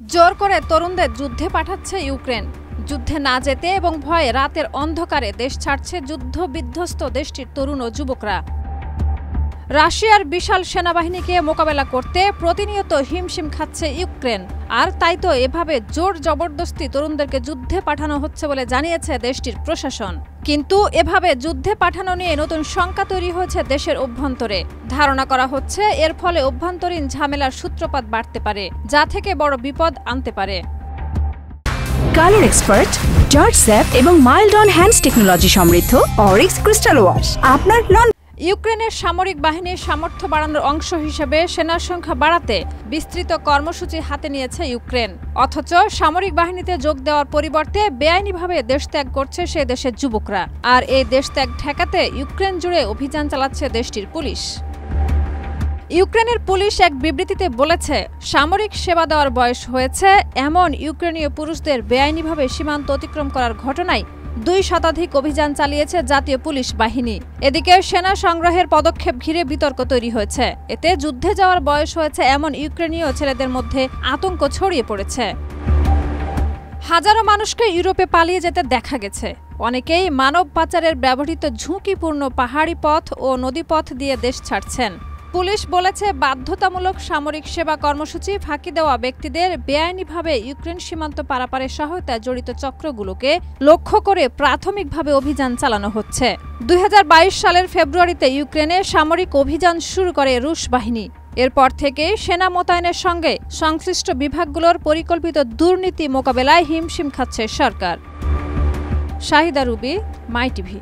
জোর করে তরুণদের যুদ্ধে পাঠাচ্ছে ইউক্রেন। যুদ্ধে না যেতে এবং ভয়ে রাতের অন্ধকারে দেশ ছাড়ছে যুদ্ধ বিধ্বস্ত দেশটির তরুণ ও যুবকরা। রাশিয়ার বিশাল সেনাবাহিনীকে মোকাবেলা করতে প্রতিনিয়ত হিমশিম খাচ্ছে ইউক্রেন। আর তাই তো এভাবে জোর জবরদস্তি তরুণদেরকে যুদ্ধে পাঠানো হচ্ছে বলে জানিয়েছে দেশটির প্রশাসন। কিন্তু এভাবে যুদ্ধে পাঠানো নিয়ে নতুন শঙ্কা তৈরি হয়েছে দেশের অভ্যন্তরে। ধারণা করা হচ্ছে এর ফলে অভ্যন্তরীণ ঝামেলার সূত্রপাত বাড়তে পারে, যা থেকে বড় বিপদ আনতে পারে। কালার এক্সপার্ট, জর্জ স্যাপ এবং মাইল্ড অন হ্যান্ডস টেকনোলজি সমৃদ্ধ অরিক্স ক্রিস্টাল ওয়াশ আপনার ইউক্রেনের সামরিক বাহিনীর সামর্থ্য বাড়ানোর অংশ হিসেবে সেনার সংখ্যা বাড়াতে বিস্তৃত কর্মসূচি হাতে নিয়েছে ইউক্রেন। অথচ সামরিক বাহিনীতে যোগ দেওয়ার পরিবর্তে বেআইনিভাবে দেশত্যাগ করছে সে দেশের যুবকরা। আর এই দেশত্যাগ ঠেকাতে ইউক্রেন জুড়ে অভিযান চালাচ্ছে দেশটির পুলিশ। ইউক্রেনের পুলিশ এক বিবৃতিতে বলেছে, সামরিক সেবা দেওয়ার বয়স হয়েছে এমন ইউক্রেনীয় পুরুষদের বেআইনিভাবে সীমান্ত অতিক্রম করার ঘটনায় 2 শতাধিক অভিযান চালিয়েছে জাতীয় পুলিশ বাহিনী। এদিকে সেনা সংগ্রহের পদক্ষেপ ঘিরে বিতর্ক তৈরি হয়েছে। এতে যুদ্ধে যাওয়ার বয়স হয়েছে এমন ইউক্রেনীয় ছেলেদের মধ্যে আতঙ্ক ছড়িয়ে পড়েছে। হাজারো মানুষকে ইউরোপে পালিয়ে যেতে দেখা গেছে। অনেকেই মানব পাচারের ব্যবহৃত ঝুঁকিপূর্ণ পাহাড়ি পথ ও নদীপথ দিয়ে দেশ ছাড়ছেন। পুলিশ বলেছে, বাধ্যতামূলক সামরিক সেবা কর্মসূচি ফাঁকি দেওয়া ব্যক্তিদের বেআইনিভাবে ইউক্রেন সীমান্ত পারাপারে সহায়তায় জড়িত চক্রগুলোকে লক্ষ্য করে প্রাথমিকভাবে অভিযান চালানো হচ্ছে। 2022 সালের ফেব্রুয়ারিতে ইউক্রেনে সামরিক অভিযান শুরু করে রুশ বাহিনী। এরপর থেকে সেনা মোতায়েনের সঙ্গে সংশ্লিষ্ট বিভাগগুলোর পরিকল্পিত দুর্নীতি মোকাবেলায় হিমশিম খাচ্ছে সরকার। শাহিদা রুবি, মাই টিভি।